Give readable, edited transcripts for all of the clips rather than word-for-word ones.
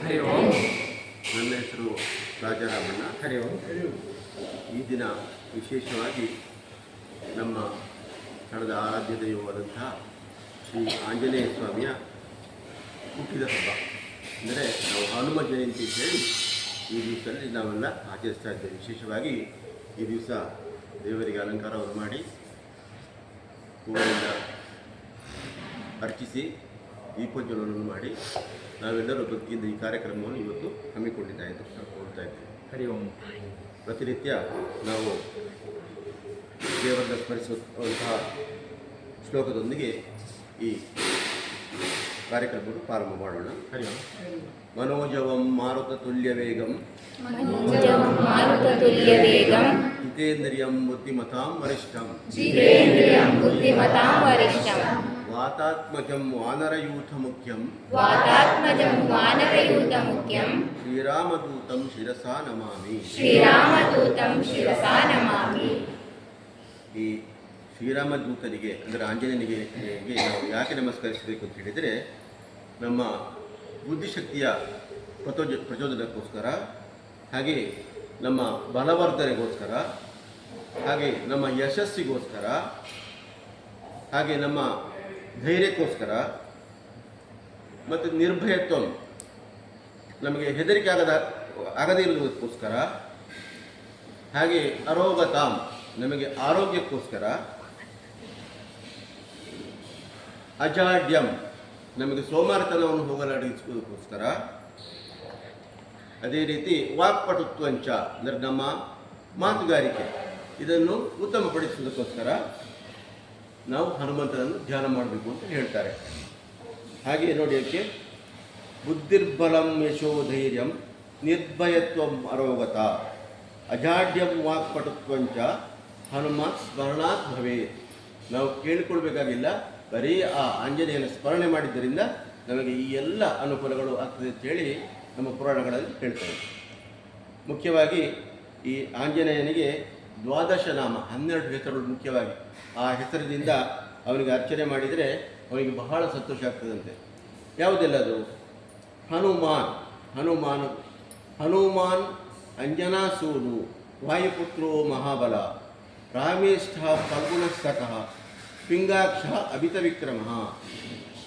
ಹರಿ ಓಂ. ನನ್ನ ಹೆಸರು ರಾಜಾರಾಮಣ್ಣ. ಹರಿ ಓಂ. ಈ ದಿನ ವಿಶೇಷವಾಗಿ ನಮ್ಮ ಸ್ಥಳದ ಆರಾಧ್ಯ ದೈವವಾದಂತಹ ಶ್ರೀ ಆಂಜನೇಯ ಸ್ವಾಮಿಯ ಹುಟ್ಟಿದ ಹಬ್ಬ. ಅಂದರೆ ನಾವು ಹನುಮ ಜಯಂತಿ ಅಂತ ಹೇಳಿ ಈ ದಿವಸದಲ್ಲಿ ನಾವೆಲ್ಲ ಆಚರಿಸ್ತಾ ಇದ್ದೇವೆ. ವಿಶೇಷವಾಗಿ ಈ ದಿವಸ ದೇವರಿಗೆ ಅಲಂಕಾರವನ್ನು ಮಾಡಿ ಹೂವಿನಿಂದ ಅರ್ಚಿಸಿ ದೀಪೋಜ್ವಲವನ್ನು ಮಾಡಿ ನಾವೆಲ್ಲರೂ ಭಕ್ತಿಯಿಂದ ಈ ಕಾರ್ಯಕ್ರಮವನ್ನು ಇವತ್ತು ಹಮ್ಮಿಕೊಳ್ತಾ ಇದ್ದೇವೆ. ಹರಿ ಓಂ. ಪ್ರತಿನಿತ್ಯ ನಾವು ದೇವರನ್ನು ಸ್ಮರಿಸುವಂತಹ ಶ್ಲೋಕದೊಂದಿಗೆ ಈ ಕಾರ್ಯಕ್ರಮವನ್ನು ಪ್ರಾರಂಭ ಮಾಡೋಣ. ಹರಿ ಓಂ. ಮನೋಜವಂ ಮಾರುತ ತುಲ್ಯ ವೇಗಂ ಜಿತೇಂದ್ರಿಯಂ ಬುದ್ಧಿಮತಾಂ ವರಿಷ್ಠಂ ವಾತಾತ್ಮಜಂ ವಾನರಯೂಥ ಮುಖ್ಯಂ ಶ್ರೀರಾಮದೂತಂ ಶಿರಸಾ ನಮಾಮಿ. ಈ ಶ್ರೀರಾಮದೂತನಿಗೆ ಅಂದರೆ ಆಂಜನೇಯನಿಗೆ ನಾವು ಯಾಕೆ ನಮಸ್ಕರಿಸಬೇಕು ಅಂತ ಹೇಳಿದರೆ, ನಮ್ಮ ಬುದ್ಧಿಶಕ್ತಿಯ ಪ್ರಚೋದನಕ್ಕೋಸ್ಕರ, ಹಾಗೆ ನಮ್ಮ ಬಲವರ್ಧನೆಗೋಸ್ಕರ, ಹಾಗೆ ನಮ್ಮ ಯಶಸ್ಸಿಗೋಸ್ಕರ, ಹಾಗೆ ನಮ್ಮ ಧೈರ್ಯಕ್ಕೋಸ್ಕರ, ಮತ್ತು ನಿರ್ಭಯತ್ವ ನಮಗೆ ಹೆದರಿಕೆ ಆಗದೇ ಇರುವುದಕ್ಕೋಸ್ಕರ, ಹಾಗೆ ಅರೋಗತಾಂ ನಮಗೆ ಆರೋಗ್ಯಕ್ಕೋಸ್ಕರ, ಅಜಾಡ್ಯಂ ನಮಗೆ ಸೋಮಾರಿತನವನ್ನು ಹೋಗಲಾಡಿಸುವುದಕ್ಕೋಸ್ಕರ, ಅದೇ ರೀತಿ ವಾಕ್ಪಟುತ್ವಂಚ ಅಂದರೆ ನಮ್ಮ ಮಾತುಗಾರಿಕೆ ಇದನ್ನು ಉತ್ತಮಪಡಿಸುವುದಕ್ಕೋಸ್ಕರ ನಾವು ಹನುಮಂತನನ್ನು ಧ್ಯಾನ ಮಾಡಬೇಕು ಅಂತ ಹೇಳ್ತಾರೆ. ಹಾಗೆ ನೋಡಿ, ಅದಕ್ಕೆ ಬುದ್ಧಿರ್ಬಲಂ ಯಶೋಧೈರ್ಯಂ ನಿರ್ಭಯತ್ವಂ ಅರೋಗತ ಅಜಾಡ್ಯಂ ವಾಕ್ಪಟುತ್ವಂಚ ಹನುಮಾನ್ ಸ್ಮರಣಾತ್ ಭವೇತ್. ನಾವು ಕೇಳಿಕೊಳ್ಬೇಕಾಗಿಲ್ಲ, ಬರೀ ಆ ಆಂಜನೇಯನ ಸ್ಮರಣೆ ಮಾಡಿದ್ದರಿಂದ ನಮಗೆ ಈ ಎಲ್ಲ ಅನುಕೂಲಗಳು ಆಗ್ತದೆ ಅಂತೇಳಿ ನಮ್ಮ ಪುರಾಣಗಳಲ್ಲಿ ಹೇಳ್ತಾರೆ. ಮುಖ್ಯವಾಗಿ ಈ ಆಂಜನೇಯನಿಗೆ ದ್ವಾದಶ ನಾಮ 12 ಹೆಸರುಗಳು ಮುಖ್ಯವಾಗಿ. ಆ ಹೆಸರಿನಿಂದ ಅವನಿಗೆ ಅರ್ಚನೆ ಮಾಡಿದರೆ ಅವನಿಗೆ ಬಹಳ ಸಂತೋಷ ಆಗ್ತದಂತೆ. ಯಾವುದೆಲ್ಲ ಅದು? ಹನುಮಾನ್ ಅಂಜನಾಸೂನು ವಾಯುಪುತ್ರೋ ಮಹಾಬಲ ರಾಮೇಷ್ಠ ಫಲ್ಗುಣಸ್ತಕಃ ಪಿಂಗಾಕ್ಷ ಅಭಿತವಿಕ್ರಮ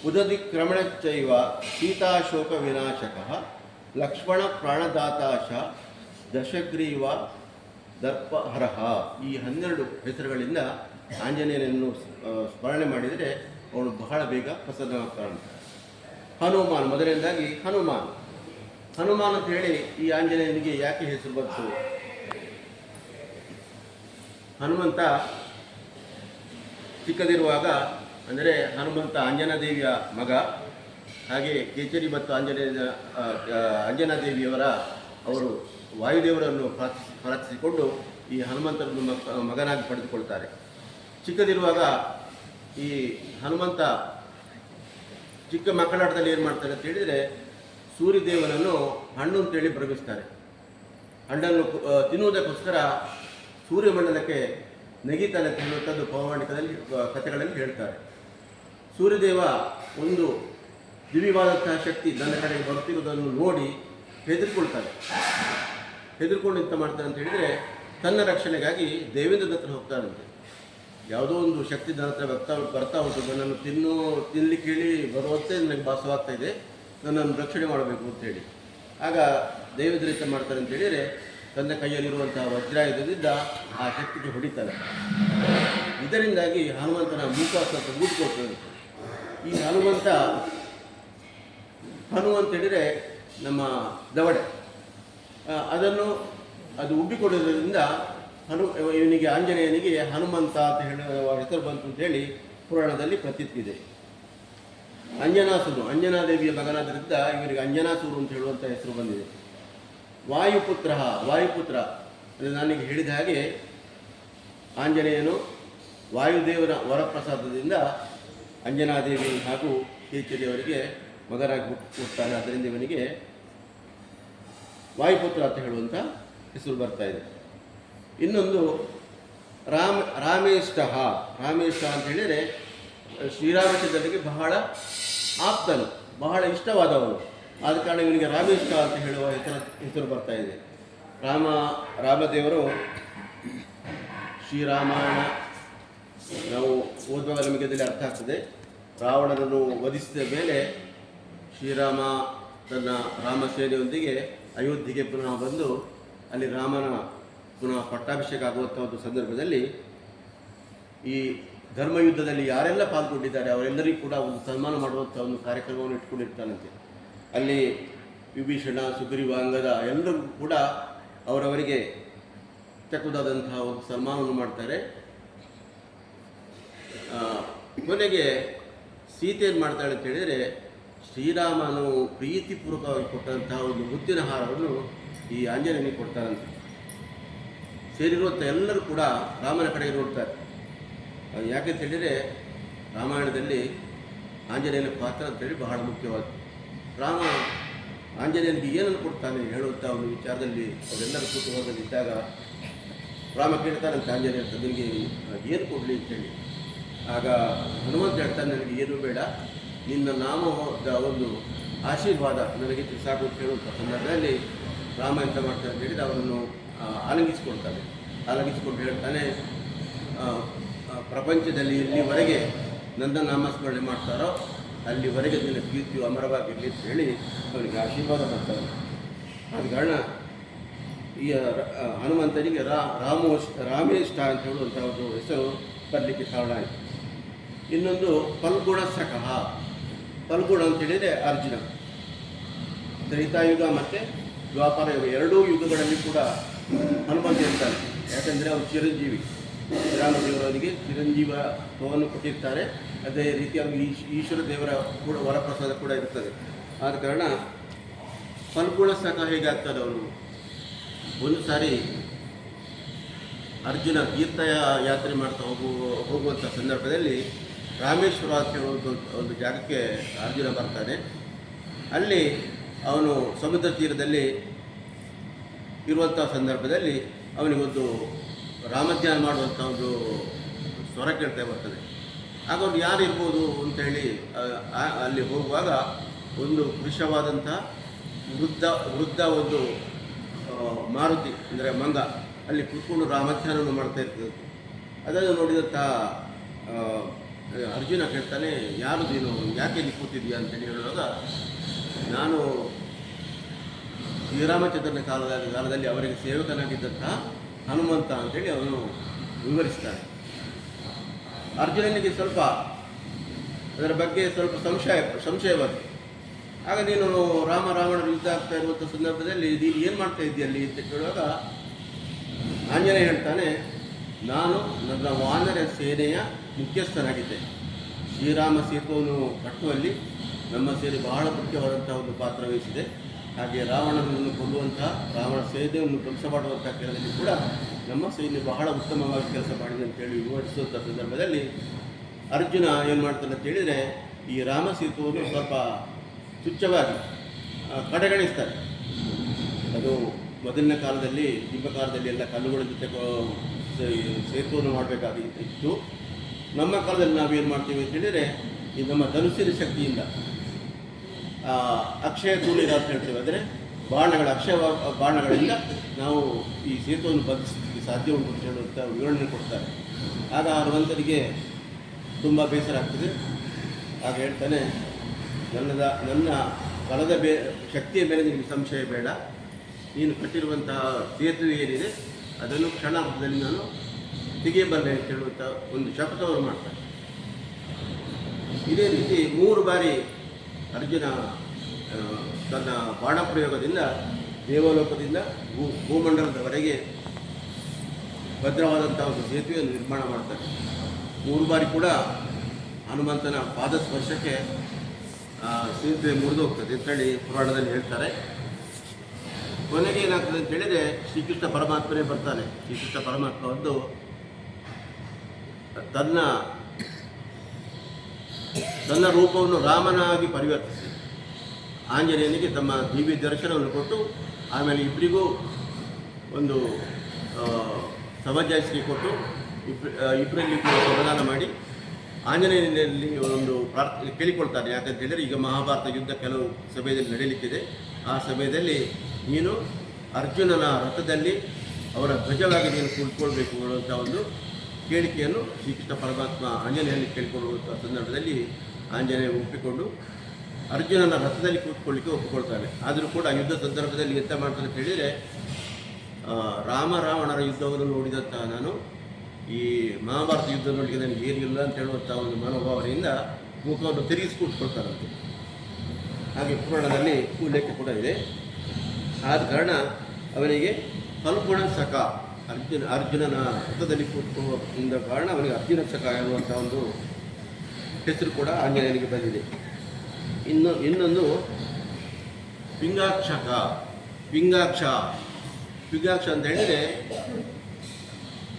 ಉದದಿಕ್ರಮಣಚ್ಚೈವ ಸೀತಾಶೋಕ ವಿನಾಶಕಃ ಲಕ್ಷ್ಮಣ ಪ್ರಾಣದಾತಾಶ ದಶಗ್ರೀವ ದರ್ಪಹರಃ. ಈ 12 ಹೆಸರುಗಳಿಂದ ಆಂಜನೇಯನನ್ನು ಸ್ಮರಣೆ ಮಾಡಿದರೆ ಅವನು ಬಹಳ ಬೇಗ ಪ್ರಸನ್ನವಾಗ್ತಾನೆ. ಹನುಮಾನ್ ಮೊದಲನೇದಾಗಿ ಹನುಮಾನ್ ಅಂತ ಹೇಳಿ ಈ ಆಂಜನೇಯನಿಗೆ ಯಾಕೆ ಹೆಸರು ಬಂತು? ಹನುಮಂತ ಚಿಕ್ಕದಿರುವಾಗ, ಅಂದರೆ ಹನುಮಂತ ಅಂಜನಾದೇವಿಯ ಮಗ, ಹಾಗೆ ಕೇಚರಿ ಮತ್ತು ಅಂಜನಾದೇವಿಯವರ ಅವರು ವಾಯುದೇವರನ್ನು ಪ್ರಾರ್ಥಿಸಿಕೊಂಡು ಈ ಹನುಮಂತನನ್ನು ಮಗನಾಗಿ ಪಡೆದುಕೊಳ್ತಾರೆ. ಚಿಕ್ಕದಿರುವಾಗ ಈ ಹನುಮಂತ ಚಿಕ್ಕ ಮಕ್ಕಳಾಟದಲ್ಲಿ ಏನು ಮಾಡ್ತಾರೆ ಅಂತ ಹೇಳಿದರೆ, ಸೂರ್ಯದೇವನನ್ನು ಹಣ್ಣು ಅಂತೇಳಿ ಭ್ರಮಿಸ್ತಾರೆ. ಹಣ್ಣನ್ನು ತಿನ್ನುವುದಕ್ಕೋಸ್ಕರ ಸೂರ್ಯಮಂಡಲಕ್ಕೆ ನೆಗೀತಾನೆ ಅಂತ ಹೇಳುವಂಥದ್ದು ಪೌರಾಣಿಕದಲ್ಲಿ ಕಥೆಗಳಲ್ಲಿ ಹೇಳ್ತಾರೆ. ಸೂರ್ಯದೇವ ಒಂದು ದಿವ್ಯವಾದಂತಹ ಶಕ್ತಿ ನನ್ನ ಕಡೆಗೆ ಬರುತ್ತಿರುವುದನ್ನು ನೋಡಿ ಹೆದರ್ಕೊಂಡು ಎಂತ ಮಾಡ್ತಾರೆ ಅಂತ ಹೇಳಿದರೆ, ತನ್ನ ರಕ್ಷಣೆಗಾಗಿ ದೇವೇಂದ್ರನ ಹತ್ರ ಹೋಗ್ತಾರಂತೆ. ಯಾವುದೋ ಒಂದು ಶಕ್ತಿ ನನ್ನ ಹತ್ರ ಬರ್ತಾ ಉಂಟು, ನನ್ನನ್ನು ತಿನ್ನಲಿಕ್ಕೆ ಹೇಳಿ ಬರುವಂತೆ ನನಗೆ ಭಾಸವಾಗ್ತಾ ಇದೆ, ನನ್ನನ್ನು ರಕ್ಷಣೆ ಮಾಡಬೇಕು ಅಂತೇಳಿ. ಆಗ ದೇವೇಂದ್ರ ಎಂತ ಮಾಡ್ತಾರೆ ಅಂತ ಹೇಳಿದರೆ, ತನ್ನ ಕೈಯಲ್ಲಿರುವಂತಹ ವಜ್ರಾಯುಧದಿಂದ ಆ ಶಕ್ತಿಗೆ ಹೊಡಿತಾರೆ. ಇದರಿಂದಾಗಿ ಹನುಮಂತನ ಮೂಕ ಸ್ವಲ್ಪ ಊದ್ಕೊಳ್ತದೆ. ಈ ಹನು ಅಂತೇಳಿದರೆ ನಮ್ಮ ದವಡೆ, ಅದು ಉಬ್ಬಿಕೊಳ್ಳೋದ್ರಿಂದ ಇವನಿಗೆ ಆಂಜನೇಯನಿಗೆ ಹನುಮಂತ ಅಂತ ಹೇಳುವ ಹೆಸರು ಬಂತು ಅಂತೇಳಿ ಪುರಾಣದಲ್ಲಿ ಪ್ರತೀತಿ ಇದೆ. ಅಂಜನಾದೇವಿಯ ಮಗನಾದ್ರಿಂದ ಇವರಿಗೆ ಅಂಜನಾಸೂರು ಅಂತ ಹೇಳುವಂಥ ಹೆಸರು ಬಂದಿದೆ. ವಾಯುಪುತ್ರ ಅಂದರೆ ನನಗೆ ಹೇಳಿದ ಹಾಗೆ ಆಂಜನೇಯನು ವಾಯುದೇವನ ವರಪ್ರಸಾದದಿಂದ ಅಂಜನಾದೇವಿ ಹಾಗೂ ಕೇಚರಿಯವರಿಗೆ ಮಗನಾಗಿ ಹುಟ್ಟುತ್ತಾನೆ. ಅದರಿಂದ ಇವನಿಗೆ ವಾಯುಪುತ್ರ ಅಂತ ಹೇಳುವಂಥ ಹೆಸರು ಬರ್ತಾ ಇದೆ. ಇನ್ನೊಂದು ರಾಮೇಷ್ಠ ಅಂತ ಹೇಳಿದರೆ ಶ್ರೀರಾಮಚಂದ್ರನಿಗೆ ಬಹಳ ಆಪ್ತನು, ಬಹಳ ಇಷ್ಟವಾದವನು. ಆದ ಕಾರಣ ಇವನಿಗೆ ರಾಮೇಷ್ಟ ಅಂತ ಹೇಳುವ ಹೆಸರು ಬರ್ತಾ ಇದೆ. ರಾಮದೇವರು ಶ್ರೀರಾಮಾಯಣ ನಾವು ಓದುವಾಗ ನಮಗೆ ಅದರಲ್ಲಿ ಅರ್ಥ ಆಗ್ತದೆ. ರಾವಣನನ್ನು ವಧಿಸಿದ ಮೇಲೆ ಶ್ರೀರಾಮ ತನ್ನ ರಾಮಸೇನೆಯೊಂದಿಗೆ ಅಯೋಧ್ಯೆಗೆ ಪುನಃ ಬಂದು ಅಲ್ಲಿ ರಾಮನ ಪುನಃ ಪಟ್ಟಾಭಿಷೇಕ ಆಗುವಂಥ ಒಂದು ಸಂದರ್ಭದಲ್ಲಿ ಈ ಧರ್ಮಯುದ್ಧದಲ್ಲಿ ಯಾರೆಲ್ಲ ಪಾಲ್ಗೊಂಡಿದ್ದಾರೆ ಅವರೆಲ್ಲರಿಗೂ ಕೂಡ ಒಂದು ಸನ್ಮಾನ ಮಾಡುವಂಥ ಒಂದು ಕಾರ್ಯಕ್ರಮವನ್ನು ಇಟ್ಕೊಂಡಿರ್ತಾನಂತೆ. ಅಲ್ಲಿ ವಿಭೀಷಣ, ಸುಗ್ರೀವ, ಅಂಗದ ಎಲ್ಲರಿಗೂ ಕೂಡ ಅವರವರಿಗೆ ತಕ್ಕುದಾದಂತಹ ಒಂದು ಸನ್ಮಾನವನ್ನು ಮಾಡ್ತಾರೆ. ಕೊನೆಗೆ ಸೀತೆ ಏನು ಮಾಡ್ತಾಳೆ ಅಂತ ಹೇಳಿದರೆ, ಶ್ರೀರಾಮನು ಪ್ರೀತಿಪೂರ್ವಕವಾಗಿ ಕೊಟ್ಟಂತಹ ಒಂದು ಮುತ್ತಿನ ಹಾರವನ್ನು ಈ ಆಂಜನೇಯನಿಗೆ ಕೊಡ್ತಾರಂತೆ. ಸೇರಿರುವಂಥ ಎಲ್ಲರೂ ಕೂಡ ರಾಮನ ಕಡೆಗೆ ನೋಡ್ತಾರೆ. ಅದು ಯಾಕೆಂತ ಹೇಳಿದರೆ ರಾಮಾಯಣದಲ್ಲಿ ಆಂಜನೇಯನ ಪಾತ್ರ ಅಂತೇಳಿ ಬಹಳ ಮುಖ್ಯವಾದ. ರಾಮ ಆಂಜನೇಯನಿಗೆ ಏನನ್ನು ಕೊಡ್ತಾನೆ ಹೇಳುವಂಥ ಒಂದು ವಿಚಾರದಲ್ಲಿ ಅವರೆಲ್ಲರೂ ಕುತೂಹಲದಲ್ಲಿದ್ದಾಗ ರಾಮ ಕೇಳ್ತಾನಂತೆ ಆಂಜನೇಯ ನಿನಗೆ ಏನು ಕೊಡಲಿ ಅಂತೇಳಿ. ಆಗ ಹನುಮಂತ ಹೇಳ್ತಾನೆ, ನನಗೆ ಏನು ಬೇಡ, ನಿನ್ನ ನಾಮದ ಒಂದು ಆಶೀರ್ವಾದ ನನಗೆ ಸಾಕು ಅಂತ ಹೇಳುವಂಥ ಸಂದರ್ಭದಲ್ಲಿ ರಾಮ ಎಂತ ಮಾಡ್ತಾನೆ ಅಂತ ಹೇಳಿದರೆ ಅವರನ್ನು ಆಲಂಗಿಸಿಕೊಳ್ತಾನೆ. ಆಲಂಗಿಸಿಕೊಂಡು ಹೇಳ್ತಾನೆ, ಪ್ರಪಂಚದಲ್ಲಿ ಎಲ್ಲಿವರೆಗೆ ನನ್ನ ನಾಮಸ್ಮರಣೆ ಮಾಡ್ತಾರೋ ಅಲ್ಲಿವರೆಗೆ ನಿನ್ನ ಕೀರ್ತಿಯು ಅಮರವಾಗಿರಲಿ ಅಂತ ಹೇಳಿ ಅವನಿಗೆ ಆಶೀರ್ವಾದ ಮಾಡ್ತಾನೆ. ಆದ ಕಾರಣ ಈ ಹನುಮಂತನಿಗೆ ರಾಮೇಷ್ಟ ಅಂತ ಹೇಳುವಂಥ ಒಂದು ಹೆಸರು ಬರಲಿಕ್ಕೆ ಕಾರಣ ಆಯಿತು. ಇನ್ನೊಂದು ಫಲ್ಗುಣ ಸಖಃ. ಫಲ್ಗುಣ ಅಂತ ಹೇಳಿದರೆ ಅರ್ಜುನ. ತ್ರೇತಾಯುಗ ಮತ್ತು ದ್ವಾಪರ ಯುಗ ಎರಡೂ ಯುಗಗಳಲ್ಲಿ ಕೂಡ ಹನುಮಂತ ಇರ್ತಾನೆ. ಯಾಕಂದರೆ ಅವರು ಚಿರಂಜೀವಿ, ಶ್ರೀರಾಮದೇವರವರಿಗೆ ಚಿರಂಜೀವತ್ವವನ್ನು ಕೊಟ್ಟಿರ್ತಾರೆ. ಅದೇ ರೀತಿಯಾಗಿ ಈಶ್ವರ ದೇವರ ಕೂಡ ವರಪ್ರಸಾದ ಕೂಡ ಇರ್ತದೆ. ಆದ ಕಾರಣ ಫಲ್ಗುಣ ಸಖ ಹೇಗಾಗ್ತದೆ, ಅವನು ಒಂದು ಸಾರಿ ಅರ್ಜುನ ತೀರ್ಥ ಯಾತ್ರೆ ಮಾಡ್ತಾ ಹೋಗುವಂಥ ಸಂದರ್ಭದಲ್ಲಿ ರಾಮೇಶ್ವರ ಅಂತ ಹೇಳುವಂಥ ಒಂದು ಜಾಗಕ್ಕೆ ಅರ್ಜುನ ಬರ್ತಾನೆ. ಅಲ್ಲಿ ಅವನು ಸಮುದ್ರ ತೀರದಲ್ಲಿ ಇರುವಂಥ ಸಂದರ್ಭದಲ್ಲಿ ಅವನಿಗೊಂದು ರಾಮಧ್ಯಾನ ಮಾಡುವಂಥ ಒಂದು ಸ್ವರ ಕೇಳ್ತಾ ಬರ್ತದೆ. ಆಗ ಅವ್ನು ಯಾರಿರ್ಬೋದು ಅಂತೇಳಿ ಅಲ್ಲಿ ಹೋಗುವಾಗ ಒಂದು ಕೃಶವಾದಂಥ ವೃದ್ಧ ಒಂದು ಮಾರುತಿ ಅಂದರೆ ಮಂಗ ಅಲ್ಲಿ ಕೂತ್ಕೊಂಡು ರಾಮಧ್ಯಾನವನ್ನು ಮಾಡ್ತಾ ಇರ್ತದೆ. ಅದನ್ನು ನೋಡಿದಂಥ ಅರ್ಜುನ ಕೇಳ್ತಾನೆ, ಯಾರು ನೀನು, ಯಾಕೆ ಇಲ್ಲಿ ಕೂತಿದ್ಯಾ ಅಂತೇಳಿ ಹೇಳುವಾಗ, ನಾನು ಶ್ರೀರಾಮಚಂದ್ರನ ಕಾಲದಲ್ಲಿ ಅವರಿಗೆ ಸೇವಕನಾಗಿದ್ದಂತಹ ಹನುಮಂತ ಅಂತೇಳಿ ಅವನು ವಿವರಿಸ್ತಾನೆ. ಅರ್ಜುನನಿಗೆ ಸ್ವಲ್ಪ ಅದರ ಬಗ್ಗೆ ಸ್ವಲ್ಪ ಸಂಶಯವಾಗಿದೆ. ಆಗ ನೀನು ರಾವಣರು ಯುದ್ಧ ಆಗ್ತಾ ಇರುವಂಥ ಸಂದರ್ಭದಲ್ಲಿ ನೀನು ಏನು ಮಾಡ್ತಾ ಇದ್ದೀಯಲ್ಲಿ ಅಂತ ಕೇಳುವಾಗ ಆಂಜನೇಯ ಹೇಳ್ತಾನೆ, ನಾನು ನನ್ನ ವಾನರ ಸೇನೆಯ ಮುಖ್ಯಸ್ಥನಾಗಿದ್ದೆ. ಶ್ರೀರಾಮ ಸೇತುವನ್ನು ಕಟ್ಟುವಲ್ಲಿ ನಮ್ಮ ಸೇನೆ ಬಹಳ ಮುಖ್ಯವಾದಂಥ ಒಂದು ಪಾತ್ರ ವಹಿಸಿದೆ. ಹಾಗೆ ರಾವಣನನ್ನು ಕೊಲ್ಲುವಂಥ, ರಾವಣ ಸೇನೆಯನ್ನು ಧ್ವಂಸ ಮಾಡುವಂಥ ಕೆಲಸದಲ್ಲಿ ಕೂಡ ನಮ್ಮ ಸೈನ್ಯ ಬಹಳ ಉತ್ತಮವಾಗಿ ಕೆಲಸ ಮಾಡಿದೆ ಅಂತೇಳಿ ವಿವರಿಸುವಂಥ ಸಂದರ್ಭದಲ್ಲಿ ಅರ್ಜುನ ಏನು ಮಾಡ್ತಾನೆ ಅಂತ ಹೇಳಿದರೆ, ಈ ರಾಮ ಸೇತುವನ್ನು ಸ್ವಲ್ಪ ತುಚ್ಛವಾಗಿ ಕಡೆಗಣಿಸ್ತಾರೆ. ಅದು ಮೊದಲಿನ ಕಾಲದಲ್ಲಿ, ನಿಮ್ಮ ಕಾಲದಲ್ಲಿ ಎಲ್ಲ ಕಲ್ಲುಗಳ ಜೊತೆ ಸೇತುವನ್ನು ಮಾಡಬೇಕಾಗಿತ್ತು. ನಮ್ಮ ಕಾಲದಲ್ಲಿ ನಾವೇನು ಮಾಡ್ತೀವಿ ಅಂತ ಹೇಳಿದರೆ, ಈ ನಮ್ಮ ಧನುಸ್ಸಿನ ಶಕ್ತಿಯಿಂದ ಅಕ್ಷಯ ತೂಲಿರ ಅಂತ ಹೇಳ್ತೇವೆ, ಅಂದರೆ ಅಕ್ಷಯ ಬಾಣಗಳಿಂದ ನಾವು ಈ ಸೇತುವನ್ನು ಬಂಧಿಸಲಿಕ್ಕೆ ಸಾಧ್ಯ ಉಂಟು ಅಂತ ಹೇಳುವಂಥ ವಿವರಣೆ ಕೊಡ್ತಾರೆ. ಆಗ ಹನುಮಂತನಿಗೆ ತುಂಬ ಬೇಸರ ಆಗ್ತದೆ. ಆಗ ಹೇಳ್ತಾನೆ, ನನ್ನ ಬಲದ ಶಕ್ತಿಯ ಮೇಲೆ ನಿಮಗೆ ಸಂಶಯ ಬೇಡ, ನೀನು ಕಟ್ಟಿರುವಂತಹ ಸೇತುವೆ ಏನಿದೆ ಅದನ್ನು ಕ್ಷಣಾರ್ಧದಲ್ಲಿ ನಾನು ತೆಗೆಯಬಲ್ಲೆ ಅಂತ ಹೇಳುವಂಥ ಒಂದು ಶಪಥವನ್ನು ಮಾಡ್ತಾರೆ. ಇದೇ ರೀತಿ 3 ಬಾರಿ ಅರ್ಜುನ ತನ್ನ ಬಾಣ ಪ್ರಯೋಗದಿಂದ ದೇವಲೋಕದಿಂದ ಭೂಮಂಡಲದವರೆಗೆ ಭದ್ರವಾದಂಥ ಒಂದು ಸೇತುವೆಯನ್ನು ನಿರ್ಮಾಣ ಮಾಡ್ತಾರೆ. 3 ಬಾರಿ ಕೂಡ ಹನುಮಂತನ ಪಾದ ಸ್ಪರ್ಶಕ್ಕೆ ಸೇತುವೆ ಮುರಿದು ಹೋಗ್ತದೆ ಅಂತೇಳಿ ಪುರಾಣದಲ್ಲಿ ಹೇಳ್ತಾರೆ. ಕೊನೆಗೆ ಏನಾಗ್ತದೆ ಅಂತ ಹೇಳಿದರೆ, ಶ್ರೀಕೃಷ್ಣ ಪರಮಾತ್ಮನೇ ಬರ್ತಾನೆ. ಶ್ರೀಕೃಷ್ಣ ಪರಮಾತ್ಮ ಒಂದು ತನ್ನ ರೂಪವನ್ನು ರಾಮನಾಗಿ ಪರಿವರ್ತಿಸಿ ಆಂಜನೇಯನಿಗೆ ತಮ್ಮ ದಿವ್ಯ ದರ್ಶನವನ್ನು ಕೊಟ್ಟು, ಆಮೇಲೆ ಇಬ್ಬರಿಗೂ ಒಂದು ಸಮಜಾಯಿಸಿಕೆ ಕೊಟ್ಟು ಇಬ್ಬರಲ್ಲಿ ಕೂಡ ಸಮಾಧಾನ ಮಾಡಿ ಆಂಜನೇಯನಲ್ಲಿ ಒಂದು ಕೇಳಿಕೊಳ್ತಾನೆ. ಯಾಕಂತ ಹೇಳಿದರೆ ಈಗ ಮಹಾಭಾರತ ಯುದ್ಧ ಕೆಲವು ಸಮಯದಲ್ಲಿ ನಡೆಯಲಿಕ್ಕಿದೆ. ಆ ಸಮಯದಲ್ಲಿ ನೀನು ಅರ್ಜುನನ ರಥದಲ್ಲಿ ಅವರ ಧ್ವಜವಾಗಿ ನೀನು ಕೂತ್ಕೊಳ್ಬೇಕು ಅನ್ನುವಂಥ ಒಂದು ಕೇಳಿಕೆಯನ್ನು ಶ್ರೀಕೃಷ್ಣ ಪರಮಾತ್ಮ ಆಂಜನೇಯನಲ್ಲಿ ಕೇಳಿಕೊಳ್ಳುವಂಥ ಸಂದರ್ಭದಲ್ಲಿ ಆಂಜನೇಯ ಒಪ್ಪಿಕೊಂಡು ಅರ್ಜುನನ ರಥದಲ್ಲಿ ಕೂತ್ಕೊಳ್ಳಿಕ್ಕೆ ಒಪ್ಪಿಕೊಳ್ತಾನೆ. ಆದರೂ ಕೂಡ ಯುದ್ಧ ಸಂದರ್ಭದಲ್ಲಿ ಎಂತ ಮಾಡ್ತಾನೆ ಅಂತ ಹೇಳಿದರೆ, ರಾಮ ರಾವಣರ ಯುದ್ಧವನ್ನು ನೋಡಿದಂಥ ನಾನು ಈ ಮಹಾಭಾರತ ಯುದ್ಧ ನೋಡಲಿಕ್ಕೆ ನನಗೆ ಏನಿಲ್ಲ ಅಂತ ಹೇಳುವಂಥ ಒಂದು ಮನೋಭಾವನೆಯಿಂದ ಮುಖವನ್ನು ತಿರುಗಿಸಿ ಕೂತ್ಕೊಳ್ತಾರಂತೆ. ಹಾಗೆ ಪುರಾಣದಲ್ಲಿ ಉಲ್ಲೇಖ ಕೂಡ ಇದೆ. ಆದ ಕಾರಣ ಅವನಿಗೆ ಫಲ್ಗುಣ ಸಖ, ಅರ್ಜುನನ ರಥದಲ್ಲಿ ಕೂತ್ಕೊಳ್ಳುವುದರಿಂದ ಕಾರಣ ಅವನಿಗೆ ಅರ್ಜುನ ಸಖ ಎನ್ನುವಂಥ ಒಂದು ಹೆಸರು ಕೂಡ ಆಂಜನೇಯನಿಗೆ ಬಂದಿದೆ. ಇನ್ನೊಂದು ಪಿಂಗಾಕ್ಷಕ. ಪಿಂಗಾಕ್ಷ ಅಂತ ಹೇಳಿದರೆ